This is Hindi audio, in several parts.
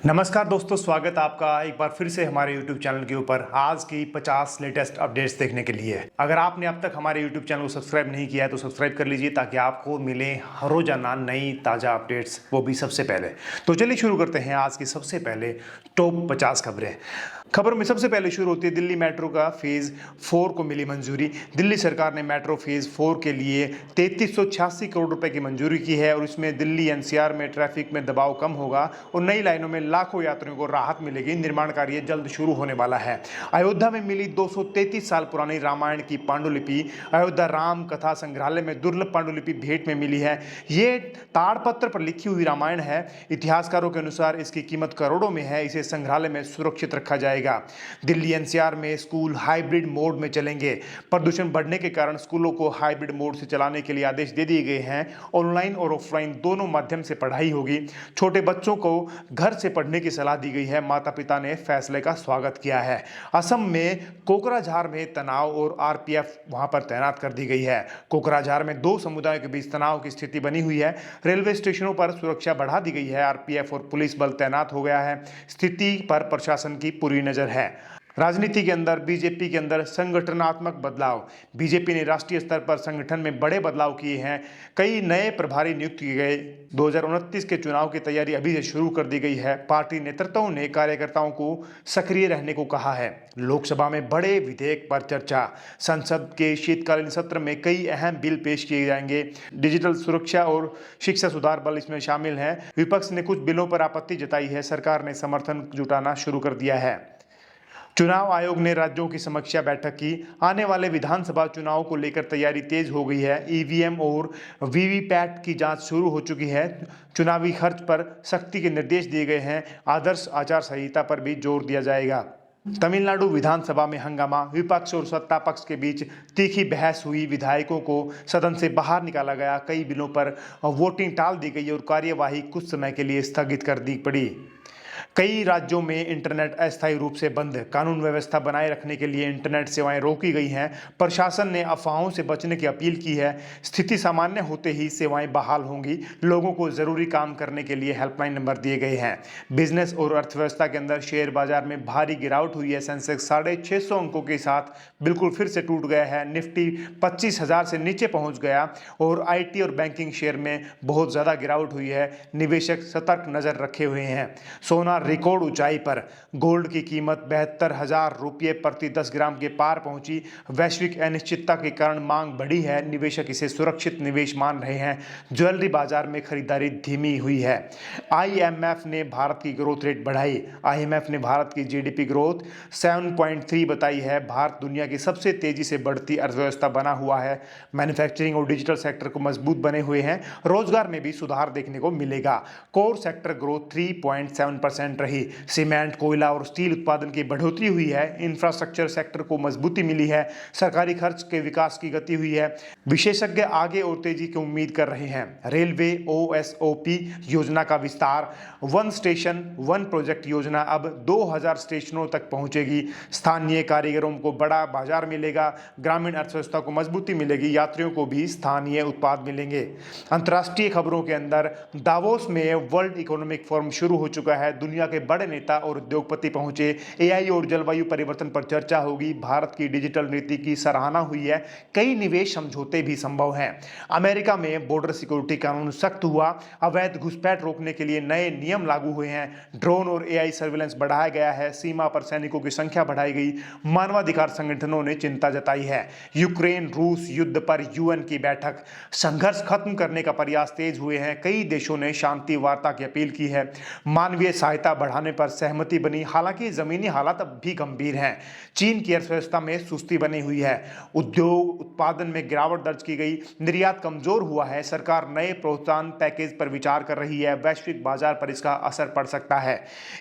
नमस्कार दोस्तों, स्वागत आपका एक बार फिर से हमारे YouTube चैनल के ऊपर आज की 50 लेटेस्ट अपडेट्स देखने के लिए। अगर आपने अब तक हमारे YouTube चैनल को सब्सक्राइब नहीं किया है तो सब्सक्राइब कर लीजिए ताकि आपको मिले हर रोजाना नई ताज़ा अपडेट्स, वो भी सबसे पहले। तो चलिए शुरू करते हैं आज की सबसे पहले टॉप 50 खबरें। खबर में सबसे पहले शुरू होती है दिल्ली मेट्रो का फेज 4 को मिली मंजूरी। दिल्ली सरकार ने मेट्रो फेज 4 के लिए 3386 करोड़ रुपए की मंजूरी की है और इसमें दिल्ली एनसीआर में ट्रैफिक में दबाव कम होगा और नई लाइनों में लाखों यात्रियों को राहत मिलेगी। निर्माण कार्य जल्द शुरू होने वाला है। अयोध्या में मिली 233 साल पुरानी रामायण की पांडुलिपि। अयोध्या राम कथा संग्रहालय में दुर्लभ पांडुलिपि भेंट में मिली है। ये ताड़पत्र पर लिखी हुई रामायण है। इतिहासकारों के अनुसार इसकी कीमत करोड़ों में है। इसे संग्रहालय में सुरक्षित रखा जाएगा। दिल्ली एनसीआर में स्कूल हाइब्रिड मोड में चलेंगे। प्रदूषण बढ़ने के कारण स्कूलों को हाइब्रिड मोड से चलाने के लिए आदेश दे दिए गए हैं। ऑनलाइन और ऑफलाइन दोनों माध्यम से पढ़ाई होगी। छोटे बच्चों को घर से पढ़ने की सलाह दी गई है। माता पिता ने फैसले का स्वागत किया है। असम में कोकराझार में तनाव और आरपीएफ वहां पर तैनात कर दी गई है। कोकराझार में दो समुदायों के बीच तनाव की स्थिति बनी हुई है। रेलवे स्टेशनों पर सुरक्षा बढ़ा दी गई है। आरपीएफ और पुलिस बल तैनात हो गया है। स्थिति पर प्रशासन की पूरी नजर है। राजनीति के अंदर बीजेपी के अंदर संगठनात्मक बदलाव। बीजेपी ने राष्ट्रीय स्तर पर संगठन में बड़े बदलाव किए हैं। कई नए प्रभारी नियुक्त किए गए। 2029 के चुनाव की तैयारी अभी से शुरू कर दी गई है। पार्टी नेतृत्वों ने कार्यकर्ताओं को सक्रिय रहने को कहा है। लोकसभा में बड़े विधेयक पर चर्चा। संसद के शीतकालीन सत्र में कई अहम बिल पेश किए जाएंगे। डिजिटल सुरक्षा और शिक्षा सुधार बल इसमें शामिल हैं। विपक्ष ने कुछ बिलों पर आपत्ति जताई है। सरकार ने समर्थन जुटाना शुरू कर दिया है। चुनाव आयोग ने राज्यों की समीक्षा बैठक की। आने वाले विधानसभा चुनाव को लेकर तैयारी तेज हो गई है। ईवीएम और वीवीपैट की जांच शुरू हो चुकी है। चुनावी खर्च पर सख्ती के निर्देश दिए गए हैं। आदर्श आचार संहिता पर भी जोर दिया जाएगा। तमिलनाडु विधानसभा में हंगामा। विपक्ष और सत्ता पक्ष के बीच तीखी बहस हुई। विधायकों को सदन से बाहर निकाला गया। कई बिलों पर वोटिंग टाल दी गई और कार्यवाही कुछ समय के लिए स्थगित कर दी पड़ी। कई राज्यों में इंटरनेट अस्थायी रूप से बंद। कानून व्यवस्था बनाए रखने के लिए इंटरनेट सेवाएं रोकी गई हैं। प्रशासन ने अफवाहों से बचने की अपील की है। स्थिति सामान्य होते ही सेवाएं बहाल होंगी। लोगों को जरूरी काम करने के लिए हेल्पलाइन नंबर दिए गए हैं। बिजनेस और अर्थव्यवस्था के अंदर शेयर बाजार में भारी गिरावट हुई है। सेंसेक्स 650 अंकों के साथ बिल्कुल फिर से टूट गया है। निफ्टी 25,000 से नीचे पहुंच गया और आईटी और बैंकिंग शेयर में बहुत ज्यादा गिरावट हुई है। निवेशक सतर्क नजर रखे हुए हैं। सोना रिकॉर्ड ऊंचाई पर। गोल्ड की कीमत 72,000 रुपये प्रति 10 ग्राम के पार पहुंची। वैश्विक अनिश्चितता के कारण मांग बढ़ी है। निवेशक इसे सुरक्षित निवेश मान रहे हैं। ज्वेलरी बाजार में खरीदारी धीमी हुई है। आईएमएफ ने भारत की ग्रोथ रेट बढ़ाई। आईएमएफ ने भारत की जीडीपी ग्रोथ 7.3 बताई है। भारत दुनिया की सबसे तेजी से बढ़ती अर्थव्यवस्था बना हुआ है। मैन्युफैक्चरिंग और डिजिटल सेक्टर को मजबूत बने हुए हैं। रोजगार में भी सुधार देखने को मिलेगा। कोर सेक्टर ग्रोथ 3.7% रही। सीमेंट, कोयला और स्टील उत्पादन की बढ़ोतरी हुई है। इंफ्रास्ट्रक्चर सेक्टर को मजबूती मिली है। सरकारी खर्च के विकास की गति हुई है। विशेषज्ञ आगे और तेजी की उम्मीद कर रहे हैं। रेलवे ओएसओपी योजना का विस्तार। वन स्टेशन वन प्रोजेक्ट योजना अब 2000 स्टेशनों तक पहुंचेगी। स्थानीय कारीगरों को बड़ा बाजार मिलेगा। ग्रामीण अर्थव्यवस्था को मजबूती मिलेगी। यात्रियों को भी स्थानीय उत्पाद मिलेंगे। अंतर्राष्ट्रीय खबरों के अंदर दावोस में वर्ल्ड इकोनॉमिक फोरम शुरू हो चुका है। दुनिया के बड़े नेता और उद्योगपति पहुंचे। एआई और जलवायु परिवर्तन पर चर्चा होगी। भारत की डिजिटल नीति की सराहना हुई है। कई निवेश समझौते भी संभव हैं। अमेरिका में बॉर्डर सिक्योरिटी कानून सख्त हुआ। अवैध घुसपैठ रोकने के लिए नए नियम लागू हुए हैं। ड्रोन और एआई सर्विलेंस बढ़ाया गया है। सीमा पर सैनिकों की संख्या बढ़ाई गई। मानवाधिकार संगठनों ने चिंता जताई है। यूक्रेन रूस युद्ध पर यूएन की बैठक। संघर्ष खत्म करने का प्रयास तेज हुए हैं। कई देशों ने शांति वार्ता की अपील की है। मानवीय सहायता बढ़ाने पर सहमति बनी। हालांकि जमीनी हालात अब भी गंभीर हैं। चीन की अर्थव्यवस्था में सुस्ती बनी हुई है। उद्योग उत्पादन में गिरावट दर्ज की गई। निर्यात कमजोर हुआ है। सरकार नए प्रोत्साहन पैकेज पर विचार कर रही है। वैश्विक बाजार पर इसका असर पड़ सकता है।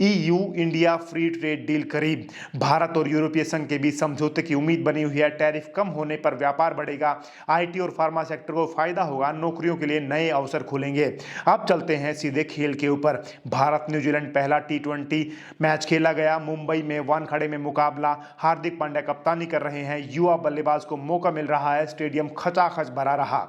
EU India free trade deal करीब। भारत और यूरोपीय संघ के बीच समझौते की उम्मीद बनी हुई है। टैरिफ कम होने पर व्यापार बढ़ेगा। आईटी और फार्मा सेक्टर को फायदा होगा। नौकरियों के लिए नए अवसर खुलेंगे। अब चलते हैं सीधे खेल के ऊपर। भारत न्यूजीलैंड पहला पहला T20 मैच खेला गया। मुंबई में वानखेड़े में मुकाबला, हार्दिक पांड्या कप्तानी कर रहे हैं, युवा बल्लेबाज को मौका मिल रहा है, स्टेडियम खचाखच भरा रहा।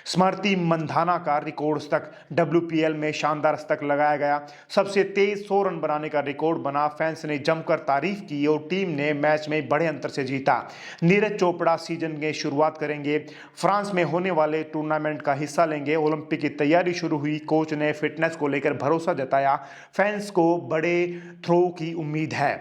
स्मृति मंधाना का रिकॉर्ड तक WPL में शानदार शतक लगाया गया, सबसे तेज 100 रन बनाने का रिकॉर्ड बना। फैंस ने जमकर तारीफ की और टीम ने मैच में बड़े अंतर से जीता। नीरज चोपड़ा सीजन की शुरुआत करेंगे, फ्रांस में होने वाले टूर्नामेंट का हिस्सा लेंगे। ओलंपिक की तैयारी शुरू हुई, कोच ने फिटनेस को लेकर भरोसा जताया। फैंस को बड़े थ्रो की उम्मीद है।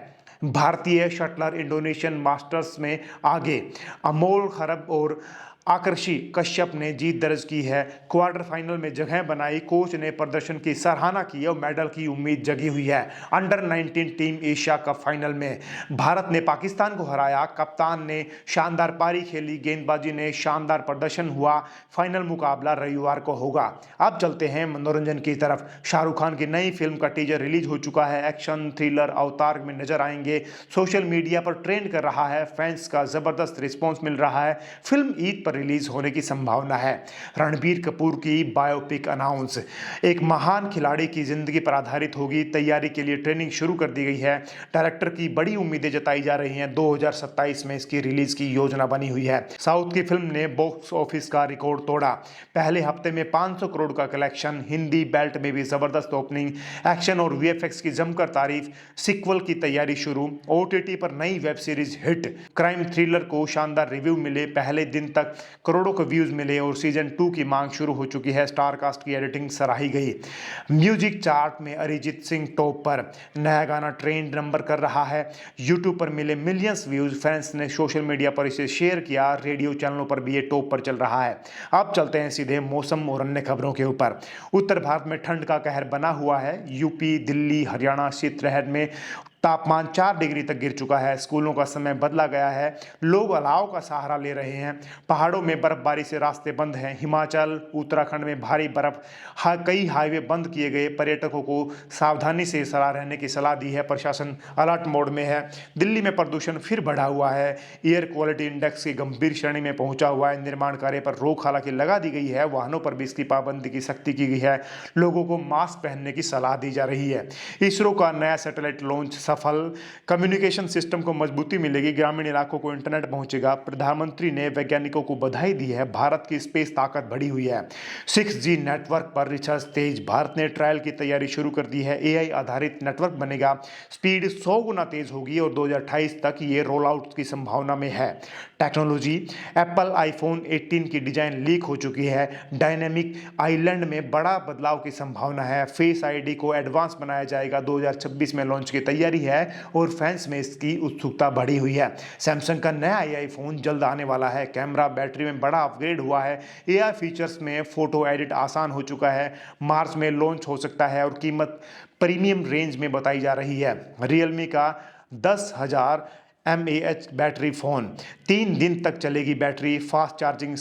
भारतीय शटलर इंडोनेशियन मास्टर्स में आगे, अमोल खरब और आकर्षि कश्यप ने जीत दर्ज की है, क्वार्टर फाइनल में जगह बनाई। कोच ने प्रदर्शन की सराहना की और मेडल की उम्मीद जगी हुई है। Under 19 team Asia cup final में भारत ने पाकिस्तान को हराया, कप्तान ने शानदार पारी खेली, गेंदबाजी ने शानदार प्रदर्शन हुआ। फाइनल मुकाबला रविवार को होगा। अब चलते हैं मनोरंजन की तरफ। शाहरुख खान की नई फिल्म का टीजर रिलीज हो चुका है, एक्शन थ्रिलर अवतार में नजर आएंगे। सोशल मीडिया पर ट्रेंड कर रहा है, फैंस का जबरदस्त रिस्पॉन्स मिल रहा है। फिल्म ईद पर रिलीज होने की संभावना है। रणबीर कपूर की बायोपिक अनाउंस, एक महान खिलाड़ी की जिंदगी पर आधारित होगी। तैयारी के लिए ट्रेनिंग शुरू कर दी गई है। डायरेक्टर की बड़ी उम्मीदें जताई जा रही हैं। 2027 में इसकी रिलीज की योजना बनी हुई है। साउथ की फिल्म ने बॉक्स ऑफिस का रिकॉर्ड तोड़ा, पहले हफ्ते में 500 करोड़ का कलेक्शन। हिंदी बेल्ट में भी जबरदस्त ओपनिंग, एक्शन और VFX की जमकर तारीफ। सिक्वल की तैयारी शुरू, OTT पर नई web series hit. Crime thriller को शानदार रिव्यू मिले, पहले दिन तक करोड़ों के व्यूज मिले और सीजन 2 की मांग शुरू हो चुकी है। स्टार कास्ट की एडिटिंग सराही गई। म्यूजिक चार्ट में अरिजीत सिंह टॉप पर, नया गाना ट्रेंड नंबर कर रहा है। यूट्यूब पर मिले मिलियंस व्यूज, फैंस ने सोशल मीडिया पर इसे शेयर किया। रेडियो चैनलों पर भी ये टॉप पर चल रहा है। अब चलते हैं सीधे मौसम और अन्य खबरों के ऊपर। उत्तर भारत में ठंड का कहर बना हुआ है। यूपी, दिल्ली, हरियाणा, शीतलहर में तापमान 4 डिग्री तक गिर चुका है। स्कूलों का समय बदला गया है, लोग अलाव का सहारा ले रहे हैं। पहाड़ों में बर्फबारी से रास्ते बंद हैं। हिमाचल, उत्तराखंड में भारी बर्फ, कई हाईवे बंद किए गए। पर्यटकों को सावधानी से सलाह रहने की सलाह दी है। प्रशासन अलर्ट मोड में है। दिल्ली में प्रदूषण फिर बढ़ा हुआ है। एयर क्वालिटी इंडेक्स की गंभीर श्रेणी में पहुंचा हुआ है। निर्माण कार्य पर रोक हालांकि लगा दी गई है। वाहनों पर भी इसकी पाबंदी की सख्ती की गई है। लोगों को मास्क पहनने की सलाह दी जा रही है। इसरो का नया सैटेलाइट लॉन्च सफल, कम्युनिकेशन सिस्टम को मजबूती मिलेगी, ग्रामीण इलाकों को इंटरनेट पहुंचेगा। प्रधानमंत्री ने वैज्ञानिकों को बधाई दी है। भारत की स्पेस ताकत बढ़ी हुई है। 6G नेटवर्क पर रिसर्च तेज, भारत ने ट्रायल की तैयारी शुरू कर दी है। AI आधारित नेटवर्क बनेगा, स्पीड 100 गुना तेज होगी और 2028 तक ये रोल आउट की संभावना में है। टेक्नोलॉजी, एप्पल iPhone 18 की डिजाइन लीक हो चुकी है। डायनेमिक आइलैंड में बड़ा बदलाव की संभावना है। फेस ID को एडवांस बनाया जाएगा, 2026 में लॉन्च की तैयारी है और फैंस में इसकी उत्सुकता बढ़ी हुई है। सैमसंग का नया AI फोन जल्द आने वाला है। कैमरा, बैटरी में बड़ा अपग्रेड हुआ है। AI फीचर्स में फोटो एडिट आसान हो चुका है। मार्च में लॉन्च हो सकता है और कीमत प्रीमियम रेंज में बताई जा रही है। रियलमी का 10,000 mAh बैटरी फोन, 3 दिन तक चलेगी बैटरी। फास्ट चार्जिंग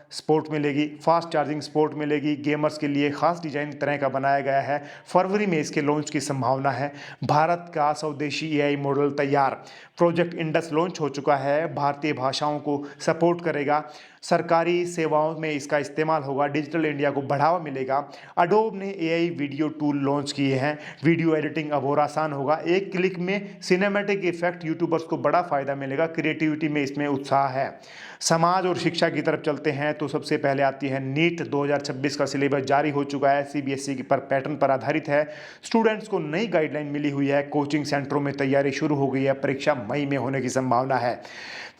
स्पोर्ट मिलेगी, फास्ट चार्जिंग स्पोर्ट मिलेगी। गेमर्स के लिए खास डिजाइन तरह का बनाया गया है। फरवरी में इसके लॉन्च की संभावना है। भारत का स्वदेशी AI मॉडल तैयार। प्रोजेक्ट इंडस लॉन्च हो चुका है। भारतीय भाषाओं को सपोर्ट करेगा। सरकारी सेवाओं में इसका इस्तेमाल होगा। डिजिटल इंडिया को बढ़ावा मिलेगा। अडोब ने AI वीडियो टूल लॉन्च किए हैं। वीडियो एडिटिंग अब और आसान होगा। एक क्लिक में सिनेमैटिक इफेक्ट, यूट्यूबर्स को बड़ा फायदा मिलेगा। क्रिएटिविटी में इसमें उत्साह है। समाज और शिक्षा की तरफ चलते हैं तो सबसे पहले आती है नीट। 2026 का सिलेबस जारी हो चुका है। CBSE पर पैटर्न पर आधारित है। स्टूडेंट्स को नई गाइडलाइन मिली हुई है। कोचिंग सेंटरों में तैयारी शुरू हो गई है। परीक्षा मई में होने की संभावना है।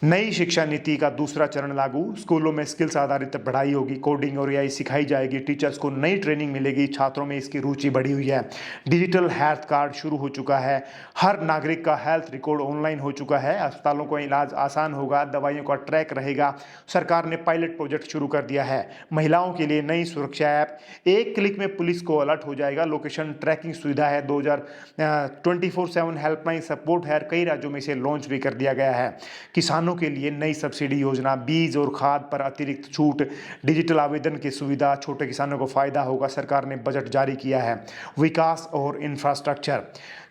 नई शिक्षा नीति का दूसरा चरण लागू। स्कूलों में स्किल्स आधारित पढ़ाई होगी। कोडिंग और AI सिखाई जाएगी। टीचर्स को नई ट्रेनिंग मिलेगी। छात्रों में इसकी रुचि बढ़ी हुई है। डिजिटल हेल्थ कार्ड शुरू हो चुका है। हर नागरिक का हेल्थ रिकॉर्ड ऑनलाइन हो चुका है। अस्पतालों का इलाज आसान होगा। दवाइयों का ट्रैक रहेगा। सरकार ने पायलट प्रोजेक्ट शुरू कर दिया है। महिलाओं के लिए नई सुरक्षा ऐप, एक क्लिक में पुलिस को अलर्ट हो जाएगा। लोकेशन ट्रैकिंग सुविधा है। 24/7 हेल्पलाइन सपोर्ट है। कई राज्यों में इसे लॉन्च भी कर दिया गया है। किसानों के लिए नई सब्सिडी योजना, बीज और खाद पर अतिरिक्त छूट, डिजिटल आवेदन की सुविधा, छोटे किसानों को फायदा होगा। सरकार ने बजट जारी किया है। विकास और इंफ्रास्ट्रक्चर,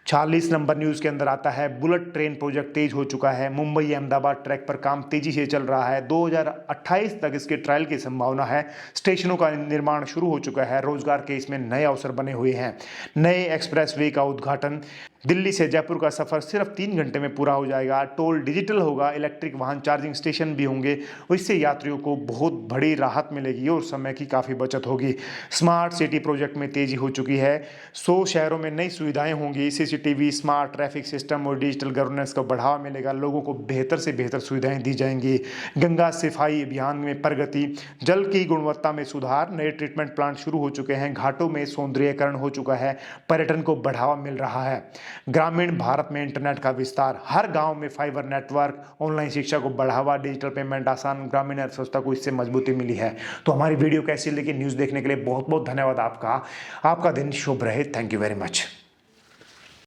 40 नंबर न्यूज़ के अंदर आता है, बुलेट ट्रेन प्रोजेक्ट तेज हो चुका है। मुंबई अहमदाबाद ट्रैक पर काम तेजी से चल रहा है। 2028 तक इसके ट्रायल की संभावना है। स्टेशनों का निर्माण शुरू हो चुका है। रोजगार के इसमें नए अवसर बने हुए हैं। नए एक्सप्रेसवे का उद्घाटन, दिल्ली से जयपुर का सफर सिर्फ 3 घंटे में पूरा हो जाएगा। टोल डिजिटल होगा, इलेक्ट्रिक वाहन चार्जिंग स्टेशन भी होंगे। इससे यात्रियों को बहुत बड़ी राहत मिलेगी और समय की काफ़ी बचत होगी। स्मार्ट सिटी प्रोजेक्ट में तेजी हो चुकी है। 100 शहरों में नई सुविधाएं होंगी। सीसीटीवी, स्मार्ट ट्रैफिक सिस्टम और डिजिटल गवर्नेंस को बढ़ावा मिलेगा। लोगों को बेहतर से बेहतर सुविधाएं दी जाएंगी। गंगा सफाई अभियान में प्रगति, जल की गुणवत्ता में सुधार, नए ट्रीटमेंट प्लांट शुरू हो चुके हैं। घाटों में सौंदर्यीकरण हो चुका है। पर्यटन को बढ़ावा मिल रहा है। ग्रामीण भारत में इंटरनेट का विस्तार, हर गांव में फाइबर नेटवर्क, ऑनलाइन शिक्षा को बढ़ावा, डिजिटल पेमेंट आसान, ग्रामीण अर्थव्यवस्था को इससे मजबूती मिली है। तो हमारी वीडियो कैसी लगी, न्यूज़ देखने के लिए बहुत बहुत धन्यवाद आपका। आपका दिन शुभ रहे। Thank you very much.